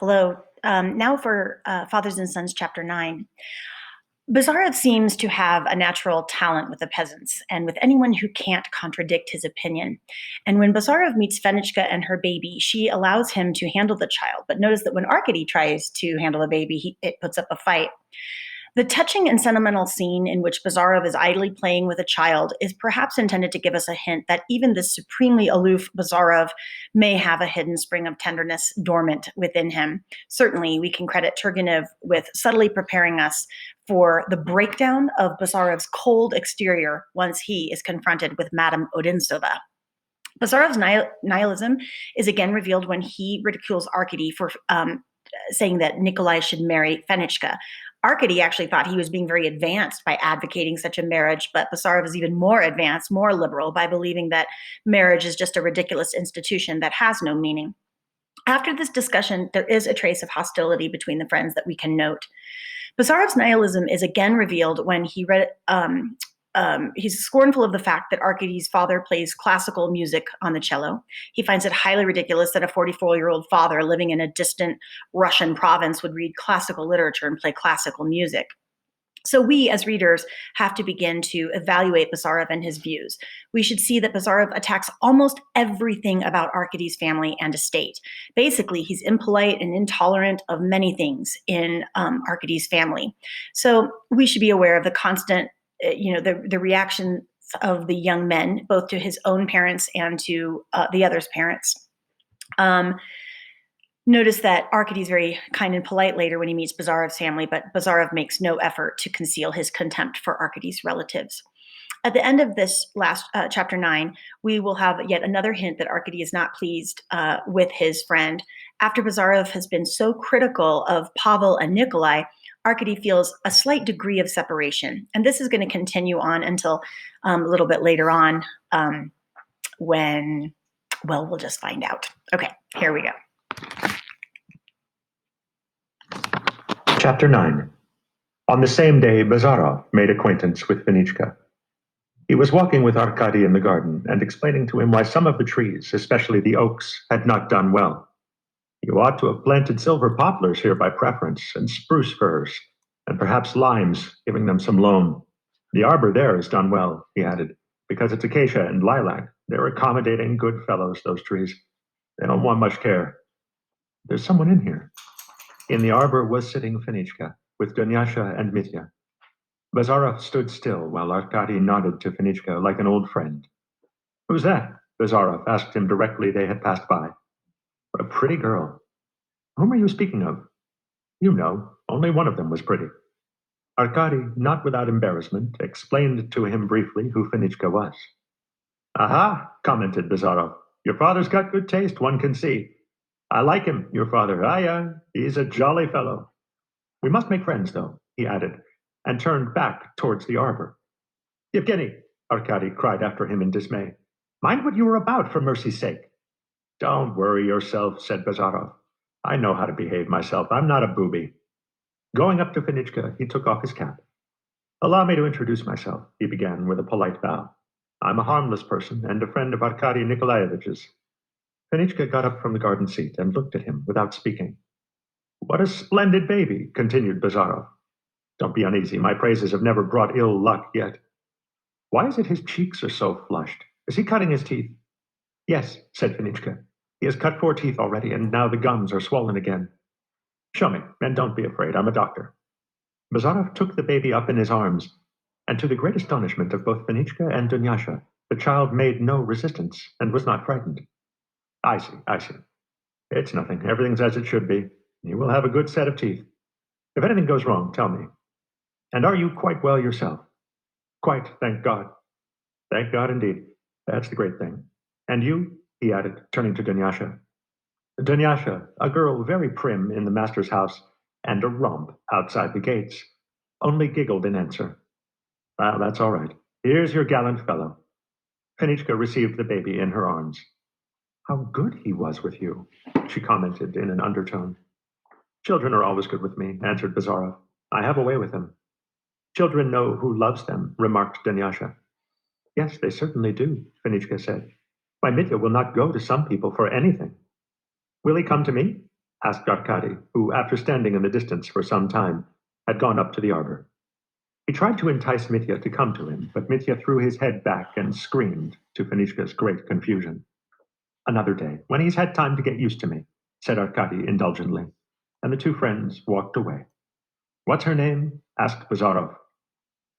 Hello. Now for Fathers and Sons, Chapter 9. Bazarov seems to have a natural talent with the peasants and with anyone who can't contradict his opinion. And when Bazarov meets Fenichka and her baby, she allows him to handle the child. But notice that when Arkady tries to handle the baby, it puts up a fight. The touching and sentimental scene in which Bazarov is idly playing with a child is perhaps intended to give us a hint that even the supremely aloof Bazarov may have a hidden spring of tenderness dormant within him. Certainly, we can credit Turgenev with subtly preparing us for the breakdown of Bazarov's cold exterior once he is confronted with Madame Odintsova. Bazarov's nihilism is again revealed when he ridicules Arkady for saying that Nikolai should marry Fenichka. Arkady actually thought he was being very advanced by advocating such a marriage, but Basarov is even more advanced, more liberal, by believing that marriage is just a ridiculous institution that has no meaning. After this discussion, there is a trace of hostility between the friends that we can note. Basarov's nihilism is again revealed when he's scornful of the fact that Arkady's father plays classical music on the cello. He finds it highly ridiculous that a 44-year-old father living in a distant Russian province would read classical literature and play classical music. So we, as readers, have to begin to evaluate Bazarov and his views. We should see that Bazarov attacks almost everything about Arkady's family and estate. Basically, he's impolite and intolerant of many things in Arkady's family. So we should be aware of the constant the reaction of the young men, both to his own parents and to the other's parents. Notice that Arkady is very kind and polite later when he meets Bazarov's family, but Bazarov makes no effort to conceal his contempt for Arkady's relatives. At the end of this last chapter 9, we will have yet another hint that Arkady is not pleased with his friend. After Bazarov has been so critical of Pavel and Nikolai, Arkady feels a slight degree of separation. And this is going to continue on until a little bit later on when, well, we'll just find out. Okay, here we go. Chapter 9. On the same day, Bazarov made acquaintance with Fenichka. He was walking with Arkady in the garden and explaining to him why some of the trees, especially the oaks, had not done well. You ought to have planted silver poplars here by preference, and spruce firs, and perhaps limes, giving them some loam. The arbor there has done well, he added, because it's acacia and lilac. They're accommodating good fellows, those trees. They don't want much care. There's someone in here. In the arbor was sitting Fenichka, with Dunyasha and Mitya. Bazarov stood still while Arkady nodded to Fenichka like an old friend. Who's that? Bazarov asked him directly they had passed by. What a pretty girl. Whom are you speaking of? You know, only one of them was pretty. Arkady, not without embarrassment, explained to him briefly who Fenichka was. Aha, commented Bazarov. Your father's got good taste, one can see. I like him, your father. He's a jolly fellow. We must make friends, though, he added, and turned back towards the arbor. Yevgeny, Arkady cried after him in dismay. Mind what you were about, for mercy's sake. Don't worry yourself, said Bazarov. I know how to behave myself. I'm not a booby. Going up to Fenichka, he took off his cap. Allow me to introduce myself, he began with a polite bow. I'm a harmless person and a friend of Arkady Nikolaevitch's. Fenichka got up from the garden seat and looked at him without speaking. What a splendid baby, continued Bazarov. Don't be uneasy. My praises have never brought ill luck yet. Why is it his cheeks are so flushed? Is he cutting his teeth? Yes, said Fenichka. He has cut 4 teeth already, and now the gums are swollen again. Show me, and don't be afraid. I'm a doctor. Bazarov took the baby up in his arms, and to the great astonishment of both Fenichka and Dunyasha, the child made no resistance and was not frightened. I see. It's nothing. Everything's as it should be. You will have a good set of teeth. If anything goes wrong, tell me. And are you quite well yourself? Quite, thank God. Thank God indeed. That's the great thing. And you? He added, turning to Dunyasha. Dunyasha, a girl very prim in the master's house, and a romp outside the gates, only giggled in answer. Well, that's all right. Here's your gallant fellow. Fenichka received the baby in her arms. How good he was with you, she commented in an undertone. Children are always good with me, answered Bazarov. I have a way with them. Children know who loves them, remarked Dunyasha. Yes, they certainly do, Fenichka said. My Mitya will not go to some people for anything. Will he come to me? asked Arkady, who, after standing in the distance for some time, had gone up to the arbor. He tried to entice Mitya to come to him, but Mitya threw his head back and screamed, to Fenichka's great confusion. "Another day, when he's had time to get used to me," said Arkady indulgently, and the two friends walked away. "What's her name?" asked Bazarov.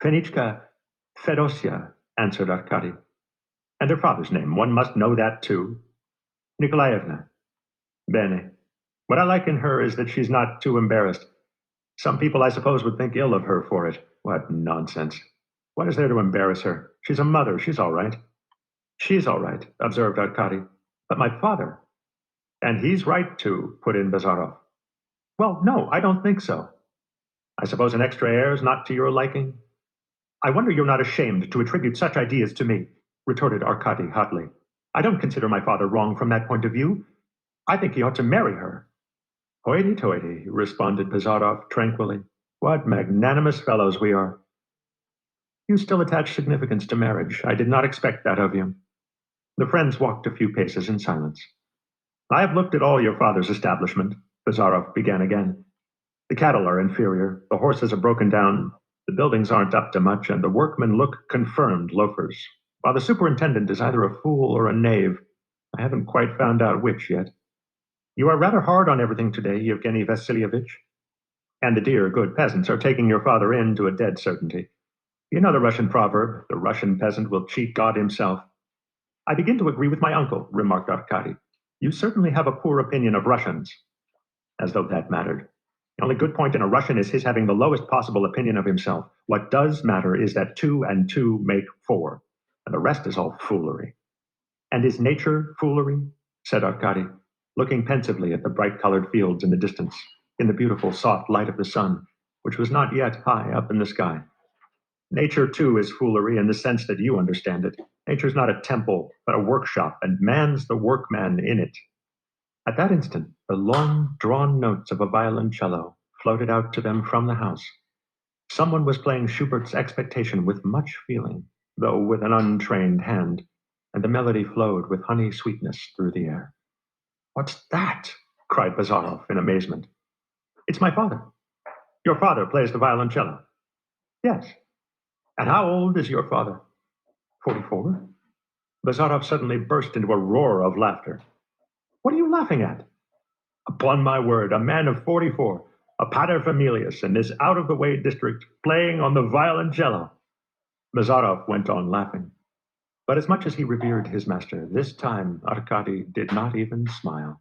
"Fenichka Fedosia," answered Arkady. "And her father's name, one must know that too." "Nikolaevna." "Bene. What I like in her is that she's not too embarrassed. Some people, I suppose, would think ill of her for it. What nonsense. What is there to embarrass her? She's a mother. She's all right." "She's all right," observed Arkady. "But my father—" "And he's right too," put in Bazarov. "Well, no, I don't think so." "I suppose an extra heir is not to your liking?" "I wonder you're not ashamed to attribute such ideas to me," retorted Arkady hotly. "I don't consider my father wrong from that point of view. I think he ought to marry her." "Hoity-toity," responded Bazarov tranquilly. "What magnanimous fellows we are." "You still attach significance to marriage. I did not expect that of you." The friends walked a few paces in silence. "I have looked at all your father's establishment," Bazarov began again. "The cattle are inferior, the horses are broken down, the buildings aren't up to much, and the workmen look confirmed loafers, while the superintendent is either a fool or a knave. I haven't quite found out which yet. You are rather hard on everything today, Yevgeny Vassilievich. And the dear, good peasants are taking your father in to a dead certainty. You know the Russian proverb, the Russian peasant will cheat God himself." "I begin to agree with my uncle," remarked Arkady. "You certainly have a poor opinion of Russians." As though that mattered. The only good point in a Russian is his having the lowest possible opinion of himself. What does matter is that 2 and 2 make 4, and the rest is all foolery. "And is nature foolery?" said Arkady, looking pensively at the bright-colored fields in the distance, in the beautiful soft light of the sun, which was not yet high up in the sky. "Nature, too, is foolery in the sense that you understand it. Nature's not a temple, but a workshop, and man's the workman in it." At that instant, the long, drawn notes of a violoncello floated out to them from the house. Someone was playing Schubert's Expectation with much feeling, though with an untrained hand, and the melody flowed with honey sweetness through the air. "What's that?" cried Bazarov in amazement. "It's my father." "Your father plays the violoncello?" "Yes." "And how old is your father?" 44. Bazarov suddenly burst into a roar of laughter. "What are you laughing at?" "Upon my word, a man of 44, a paterfamilias in this out-of-the-way district, playing on the violoncello." Bazarov went on laughing. But as much as he revered his master, this time Arkady did not even smile.